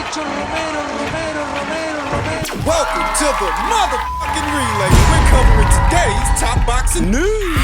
Welcome to the motherfucking relay. We're covering today's top boxing news.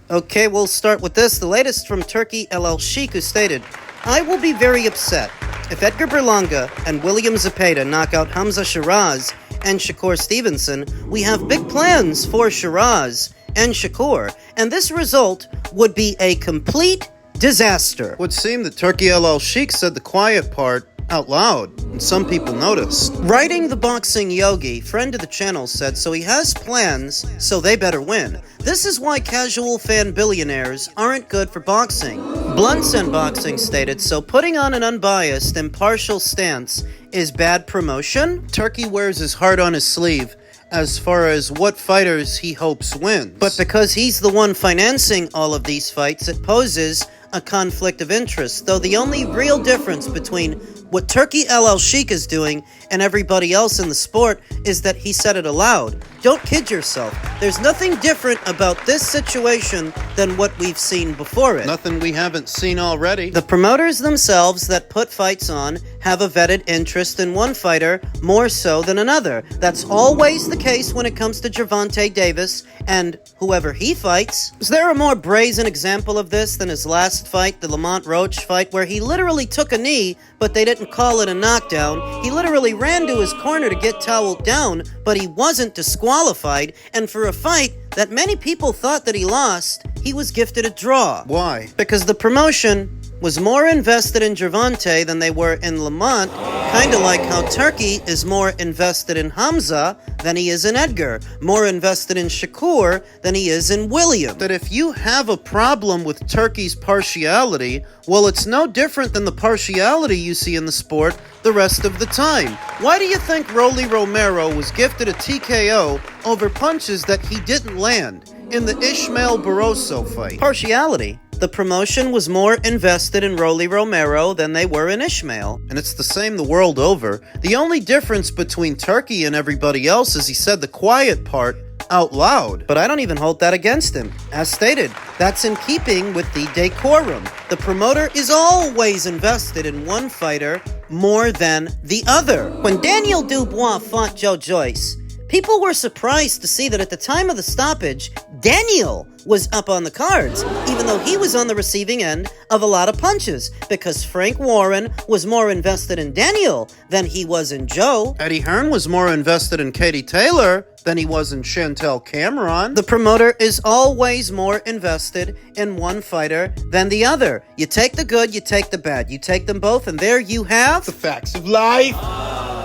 Okay, we'll start with this. The latest from Turki Alalshikh, who stated, "I will be very upset if Edgar Berlanga and William Zepeda knock out Hamza Shiraz and Shakur Stevenson. We have big plans for Shiraz and Shakur, and this result would be a complete disaster." It would seem that Turki Alalshikh said the quiet part out loud, and some people noticed. Writing the Boxing Yogi, friend of the channel, said, "So he has plans, so they better win. This is why casual fan billionaires aren't good for boxing." Blunts and Boxing stated, "So putting on an unbiased, impartial stance is bad promotion?" Turki wears his heart on his sleeve as far as what fighters he hopes wins. But because he's the one financing all of these fights, it poses a conflict of interest, though the only real difference between what Turki Alalshikh is doing and everybody else in the sport is that he said it aloud. Don't kid yourself. There's nothing different about this situation than what we've seen before it. Nothing we haven't seen already. The promoters themselves that put fights on have a vetted interest in one fighter more so than another. That's always the case when it comes to Gervonta Davis and whoever he fights. Is there a more brazen example of this than his last fight, the Lamont Roach fight, where he literally took a knee, but they didn't call it a knockdown? He literally ran to his corner to get toweled down, but he wasn't disqualified, and for a fight that many people thought that he lost, he was gifted a draw. Why? Because the promotion was more invested in Gervonta than they were in Lamont, kinda like how Turki is more invested in Hamza than he is in Edgar, more invested in Shakur than he is in William. That if you have a problem with Turki's partiality, well, it's no different than the partiality you see in the sport the rest of the time. Why do you think Rolly Romero was gifted a TKO over punches that he didn't land in the Ismael Barroso fight? Partiality. The promotion was more invested in Rolly Romero than they were in Ismael. And it's the same the world over. The only difference between Turki and everybody else is he said the quiet part out loud. But I don't even hold that against him. As stated, that's in keeping with the decorum. The promoter is always invested in one fighter more than the other. When Daniel Dubois fought Joe Joyce, people were surprised to see that at the time of the stoppage, Daniel was up on the cards, even though he was on the receiving end of a lot of punches, because Frank Warren was more invested in Daniel than he was in Joe. Eddie Hearn was more invested in Katie Taylor than he was in Chantel Cameron. The promoter is always more invested in one fighter than the other. You take the good, you take the bad. You take them both, and there you have The facts of life.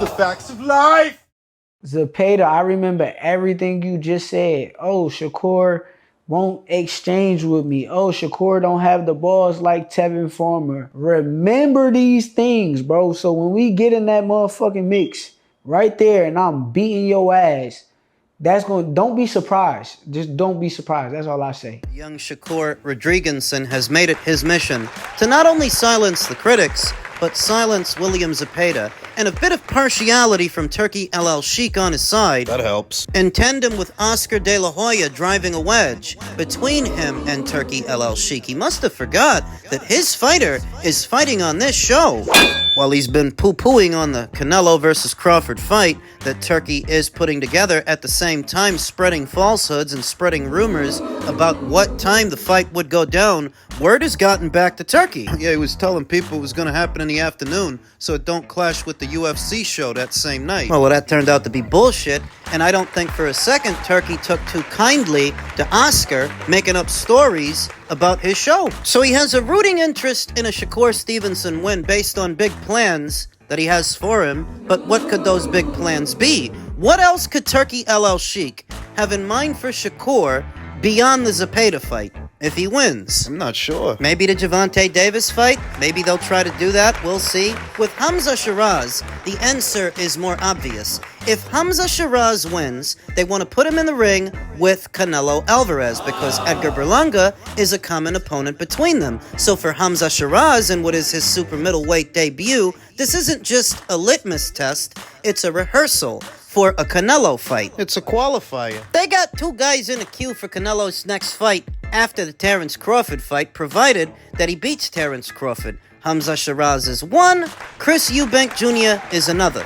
The facts of life. Zepeda, I remember everything you just said. Oh, Shakur won't exchange with me. Oh, Shakur don't have the balls like Tevin Farmer. Remember these things, bro. So when we get in that motherfucking mix right there and I'm beating your ass, don't be surprised. Just don't be surprised. That's all I say. Young Shakur Rodriguezson has made it his mission to not only silence the critics, but silence William Zepeda, and a bit of partiality from Turki Alalshikh on his side. That helps. In tandem with Oscar De La Hoya driving a wedge between him and Turki Alalshikh. He must have forgot that his fighter is fighting on this show. While he's been poo-pooing on the Canelo versus Crawford fight that Turki is putting together, at the same time spreading falsehoods and spreading rumors about what time the fight would go down, word has gotten back to Turki. Yeah, he was telling people it was going to happen in the afternoon, so it don't clash with the UFC show that same night. Well, that turned out to be bullshit, and I don't think for a second Turki took too kindly to Oscar making up stories about his show. So he has a rooting interest in a Shakur Stevenson win based on big plans that he has for him, but what could those big plans be? What else could Turki Alalshikh have in mind for Shakur beyond the Zepeda fight if he wins? I'm not sure. Maybe the Gervonta Davis fight? Maybe they'll try to do that. We'll see. With Hamza Shiraz, the answer is more obvious. If Hamza Shiraz wins, they want to put him in the ring with Canelo Alvarez because Edgar Berlanga is a common opponent between them. So for Hamza Shiraz and what is his super middleweight debut, this isn't just a litmus test, it's a rehearsal for a Canelo fight. It's a qualifier. They got two guys in the queue for Canelo's next fight after the Terence Crawford fight, provided that he beats Terence Crawford. Hamza Shiraz is one, Chris Eubank Jr. is another.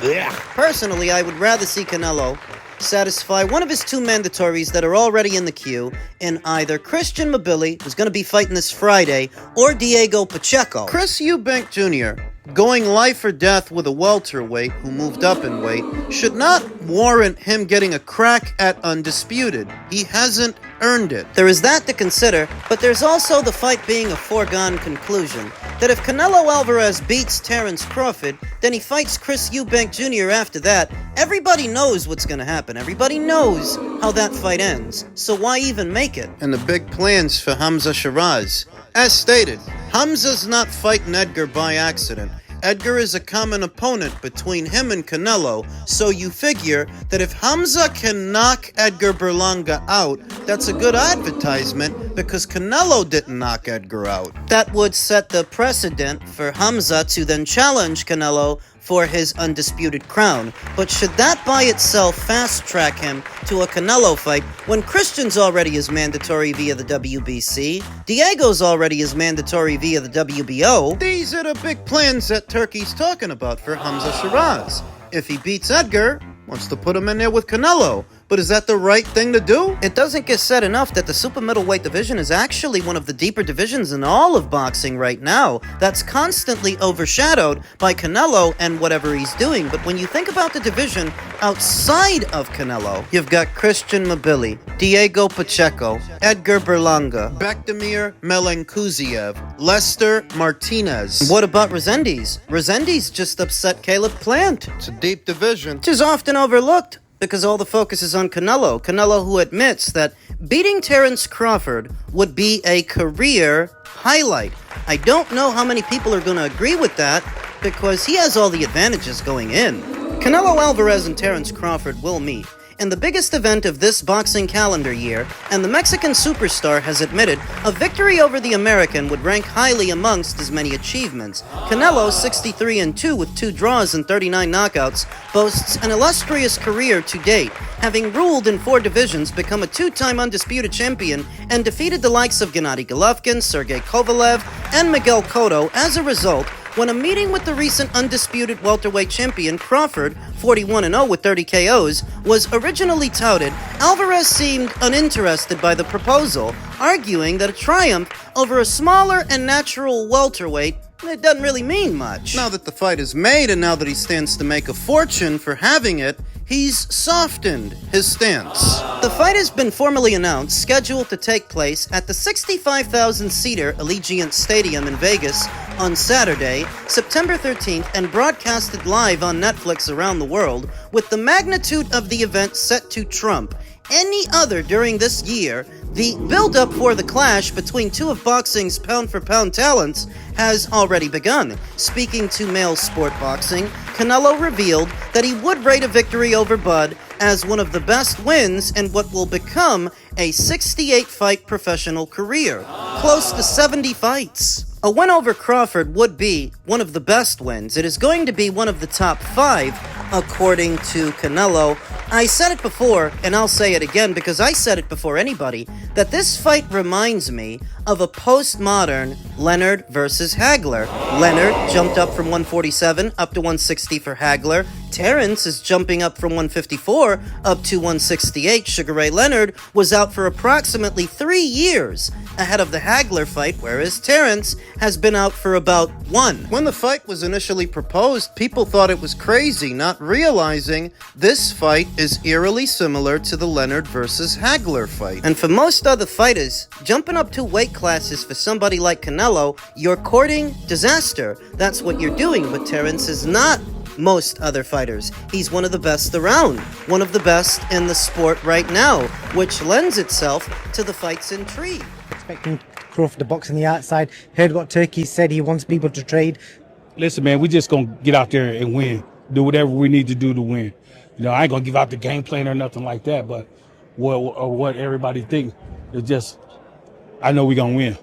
Personally, I would rather see Canelo satisfy one of his two mandatories that are already in the queue in either Christian Mabili, who's going to be fighting this Friday, or Diego Pacheco. Chris Eubank Jr., going life or death with a welterweight who moved up in weight, should not warrant him getting a crack at undisputed. He hasn't earned it. There is that to consider, but there's also the fight being a foregone conclusion. That if Canelo Alvarez beats Terence Crawford, then he fights Chris Eubank Jr. after that. Everybody knows what's going to happen. Everybody knows how that fight ends. So why even make it? And the big plans for Hamza Shiraz. As stated, Hamza's not fighting Edgar by accident. Edgar is a common opponent between him and Canelo, so you figure that if Hamza can knock Edgar Berlanga out, that's a good advertisement because Canelo didn't knock Edgar out. That would set the precedent for Hamza to then challenge Canelo for his undisputed crown. But should that by itself fast-track him to a Canelo fight when Christian's already is mandatory via the WBC, Diego's already is mandatory via the WBO? These are the big plans that Turkey's talking about for Hamza Shiraz. If he beats Edgar, wants to put him in there with Canelo. But is that the right thing to do? It doesn't get said enough that the super middleweight division is actually one of the deeper divisions in all of boxing right now that's constantly overshadowed by Canelo and whatever he's doing. But when you think about the division outside of Canelo, you've got Christian Mabili, Diego Pacheco, Edgar Berlanga, Bektemir Melenkuziev, Lester Martinez. What about Resendiz? Resendiz just upset Caleb Plant. It's a deep division, which is often overlooked because all the focus is on Canelo. Canelo, who admits that beating Terence Crawford would be a career highlight. I don't know how many people are going to agree with that because he has all the advantages going in. Canelo Alvarez and Terence Crawford will meet in the biggest event of this boxing calendar year, and the Mexican superstar has admitted a victory over the American would rank highly amongst his many achievements. Canelo, 63-2 with 2 draws and 39 knockouts, boasts an illustrious career to date, having ruled in 4 divisions, become a 2-time undisputed champion, and defeated the likes of Gennady Golovkin, Sergey Kovalev, and Miguel Cotto. As a result, when a meeting with the recent undisputed welterweight champion Crawford, 41-0 with 30 KOs, was originally touted, Alvarez seemed uninterested by the proposal, arguing that a triumph over a smaller and natural welterweight it doesn't really mean much. Now that the fight is made and now that he stands to make a fortune for having it, he's softened his stance. The fight has been formally announced, scheduled to take place at the 65,000-seater Allegiant Stadium in Vegas on Saturday, September 13th, and broadcasted live on Netflix around the world, with the magnitude of the event set to trump any other during this year. The build-up for the clash between two of boxing's pound-for-pound talents has already begun. Speaking to Male Sport Boxing, Canelo revealed that he would rate a victory over Bud as one of the best wins in what will become a 68-fight professional career, close to 70 fights. A win over Crawford would be one of the best wins. It is going to be one of the top 5, according to Canelo. I said it before, and I'll say it again because I said it before anybody, that this fight reminds me of a postmodern Leonard versus Hagler. Leonard jumped up from 147 up to 160 for Hagler. Terence is jumping up from 154 up to 168. Sugar Ray Leonard was out for approximately 3 years ahead of the Hagler fight, whereas Terence has been out for about 1. When the fight was initially proposed, people thought it was crazy, not realizing this fight is eerily similar to the Leonard versus Hagler fight. And for most other fighters, jumping up 2 weight classes for somebody like Canelo, you're courting disaster. That's what you're doing, but Terence is not most other fighters. He's one of the best around, one of the best in the sport right now, which lends itself to the fight's intrigue. Expecting Crawford to box on the outside. Heard what Turkey said, he wants people to trade. Listen, man, we just gonna get out there and win. Do whatever we need to do to win. You know, I ain't gonna give out the game plan or nothing like that, but what everybody think is just, I know we gonna win.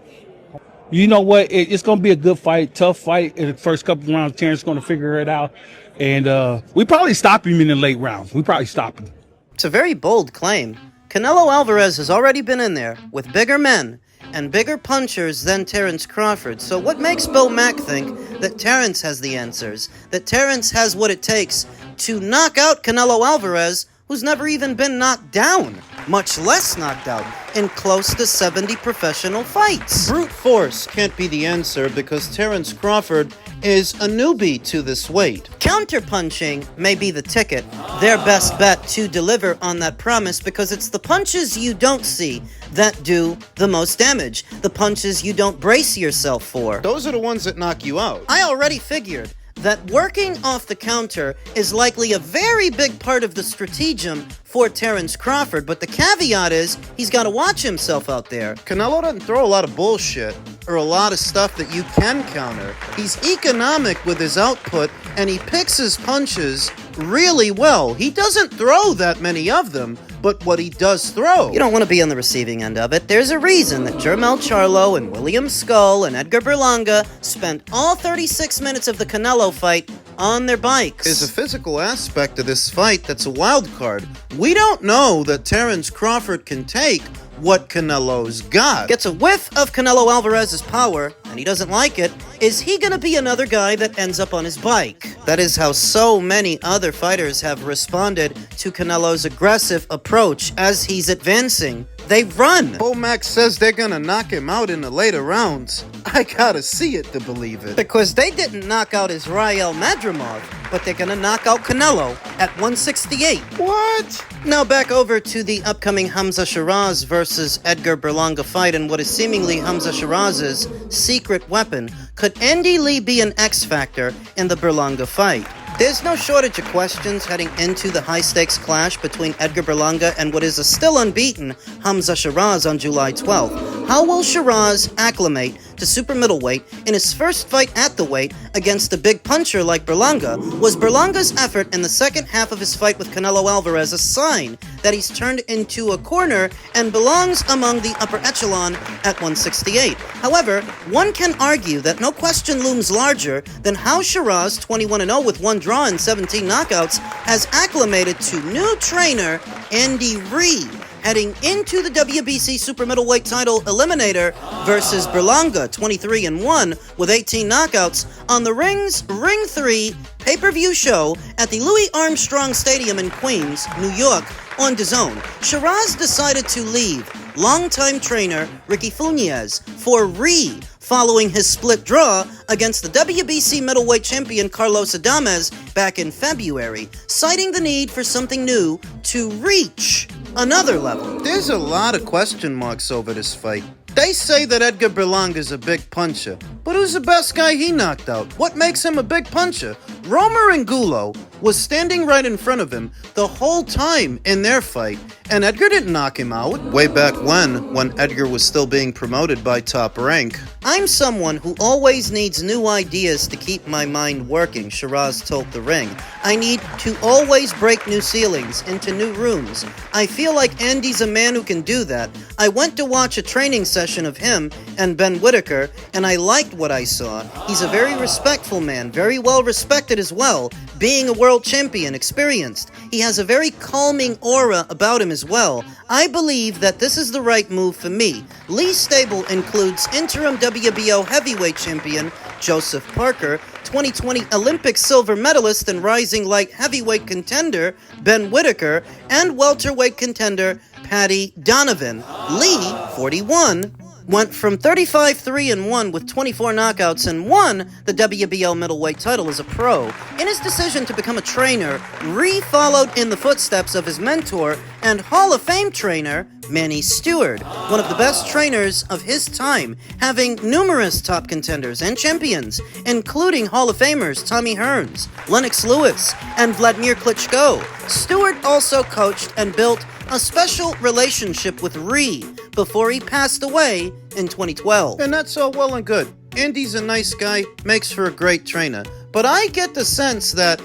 You know what? It's going to be a good fight, tough fight. In the first couple of rounds, Terrence is going to figure it out. And we probably stop him in the late rounds. We probably stop him. It's a very bold claim. Canelo Alvarez has already been in there with bigger men and bigger punchers than Terence Crawford. So what makes Bomac think that Terence has the answers, that Terence has what it takes to knock out Canelo Alvarez, who's never even been knocked down, much less knocked out, in close to 70 professional fights? Brute force can't be the answer because Terence Crawford is a newbie to this weight. Counterpunching may be the ticket, their best bet to deliver on that promise, because it's the punches you don't see that do the most damage, the punches you don't brace yourself for. Those are the ones that knock you out. I already figured that working off the counter is likely a very big part of the stratagem for Terence Crawford, but the caveat is he's got to watch himself out there. Canelo doesn't throw a lot of bullshit or a lot of stuff that you can counter. He's economic with his output, and he picks his punches really well. He doesn't throw that many of them, but what he does throw, you don't want to be on the receiving end of it. There's a reason that Jermel Charlo and William Skull and Edgar Berlanga spent all 36 minutes of the Canelo fight on their bikes. There's a physical aspect to this fight that's a wild card. We don't know that Terence Crawford can take what Canelo's got. Gets a whiff of Canelo Alvarez's power, and he doesn't like it. Is he gonna be another guy that ends up on his bike? That is how so many other fighters have responded to Canelo's aggressive approach as he's advancing. They run. Bomac says they're gonna knock him out in the later rounds. I gotta see it to believe it. Because they didn't knock out Israel Madrimov, but they're gonna knock out Canelo at 168. What? Now back over to the upcoming Hamza Shiraz versus Edgar Berlanga fight, and what is seemingly Hamza Shiraz's secret weapon. Could Andy Lee be an X factor in the Berlanga fight? There's no shortage of questions heading into the high-stakes clash between Edgar Berlanga and what is a still unbeaten Hamza Shiraz on July 12th. How will Shiraz acclimate to super middleweight in his first fight at the weight against a big puncher like Berlanga? Was Berlanga's effort in the second half of his fight with Canelo Alvarez a sign that he's turned into a corner and belongs among the upper echelon at 168? However, one can argue that no question looms larger than how Shiraz, 21-0 with 1 draw and 17 knockouts, has acclimated to new trainer Andy Reid, heading into the WBC super middleweight title eliminator versus Berlanga, 23-1 with 18 knockouts, on the Ring's Ring 3 pay-per-view show at the Louis Armstrong Stadium in Queens, New York, on DAZN. Shiraz decided to leave longtime trainer Ricky Funes for Reid, following his split draw against the WBC middleweight champion Carlos Adames back in February, citing the need for something new to reach another level. There's a lot of question marks over this fight. They say that Edgar Berlanga is a big puncher, but who's the best guy he knocked out? What makes him a big puncher? Romer Angulo was standing right in front of him the whole time in their fight, and Edgar didn't knock him out. Way back when Edgar was still being promoted by Top Rank. I'm someone who always needs new ideas to keep my mind working, Shiraz told The Ring. I need to always break new ceilings into new rooms. I feel like Andy's a man who can do that. I went to watch a training session of him and Ben Whitaker, and I liked what I saw. He's a very respectful man, very well respected as well, being a world champion, experienced. He has a very calming aura about him as well. I believe that this is the right move for me. Lee's stable includes interim WBO heavyweight champion Joseph Parker, 2020 Olympic silver medalist and rising light heavyweight contender Ben Whitaker, and welterweight contender Paddy Donovan. Lee, 41, went from 35-3-1 with 24 knockouts and won the WBO middleweight title as a pro. In his decision to become a trainer, Ree followed in the footsteps of his mentor and Hall of Fame trainer, Manny Stewart, one of the best trainers of his time, having numerous top contenders and champions, including Hall of Famers Tommy Hearns, Lennox Lewis, and Vladimir Klitschko. Stewart also coached and built a special relationship with Ree before he passed away in 2012. And that's all well and good. Andy's a nice guy, makes for a great trainer. But I get the sense that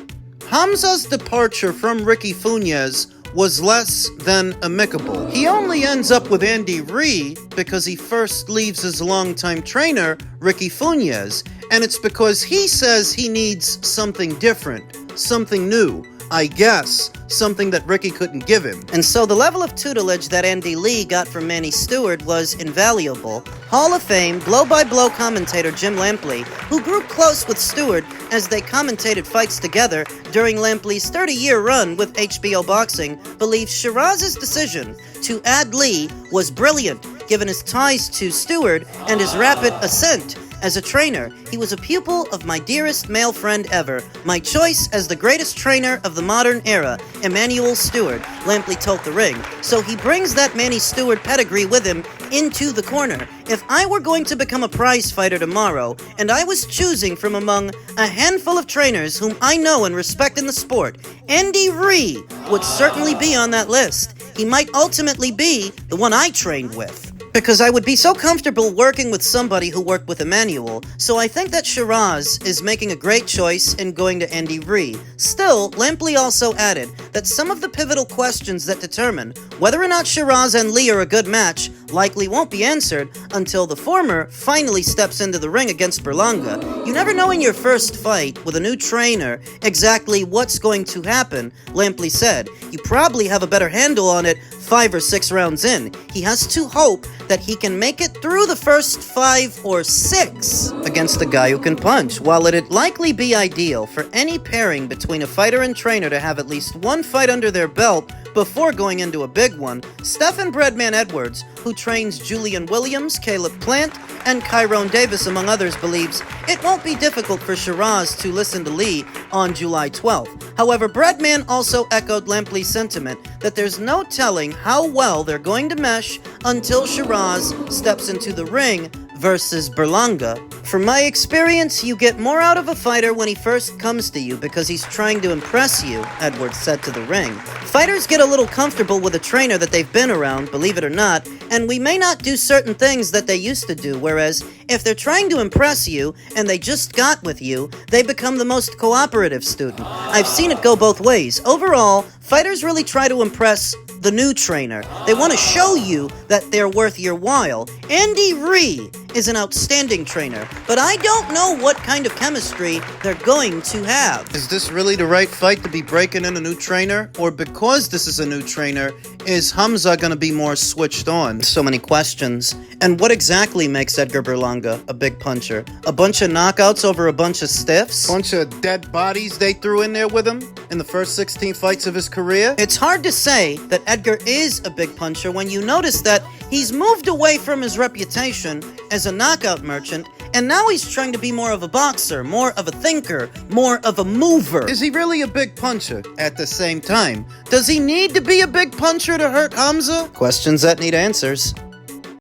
Hamza's departure from Ricky Funes was less than amicable. He only ends up with Andy Reid because he first leaves his longtime trainer, Ricky Funes, and it's because he says he needs something different, something new, I guess, something that Ricky couldn't give him. And so the level of tutelage that Andy Lee got from Manny Stewart was invaluable. Hall of Fame, blow-by-blow commentator Jim Lampley, who grew close with Stewart as they commentated fights together during Lampley's 30-year run with HBO Boxing, believes Shiraz's decision to add Lee was brilliant, given his ties to Stewart and his rapid ascent as a trainer. He was a pupil of my dearest male friend ever, my choice as the greatest trainer of the modern era, Emmanuel Stewart, Lampley told The Ring. So he brings that Manny Stewart pedigree with him into the corner. If I were going to become a prize fighter tomorrow, and I was choosing from among a handful of trainers whom I know and respect in the sport, Andy Ree would certainly be on that list. He might ultimately be the one I trained with, because I would be so comfortable working with somebody who worked with Emmanuel, so I think that Shiraz is making a great choice in going to Andy Ree. Still, Lampley also added that some of the pivotal questions that determine whether or not Shiraz and Lee are a good match likely won't be answered until the former finally steps into the ring against Berlanga. You never know in your first fight with a new trainer exactly what's going to happen, Lampley said. You probably have a better handle on it 5 or 6 rounds in. He has to hope that he can make it through the first 5 or 6 against a guy who can punch. While it'd likely be ideal for any pairing between a fighter and trainer to have at least one fight under their belt before going into a big one, Stephen Breadman Edwards, who trains Julian Williams, Caleb Plant, and Kyrone Davis, among others, believes it won't be difficult for Shiraz to listen to Lee on July 12th. However, Breadman also echoed Lampley's sentiment that there's no telling how well they're going to mesh until Shiraz steps into the ring versus Berlanga. From my experience, you get more out of a fighter when he first comes to you because he's trying to impress you, Edwards said to The Ring. Fighters get a little comfortable with a trainer that they've been around, believe it or not, and we may not do certain things that they used to do, whereas if they're trying to impress you and they just got with you, they become the most cooperative student. I've seen it go both ways. Overall, fighters really try to impress the new trainer. They want to show you that they're worth your while. Andy Ree is an outstanding trainer, but I don't know what kind of chemistry they're going to have. Is this really the right fight to be breaking in a new trainer? Or because this is a new trainer, is Hamza going to be more switched on? So many questions. And what exactly makes Edgar Berlanga a big puncher? A bunch of knockouts over a bunch of stiffs? Bunch of dead bodies they threw in there with him in the first 16 fights of his career? It's hard to say that Edgar is a big puncher when you notice that he's moved away from his reputation as a knockout merchant, and now he's trying to be more of a boxer, more of a thinker, more of a mover. Is he really a big puncher? At the same time, does he need to be a big puncher to hurt Hamza? Questions that need answers.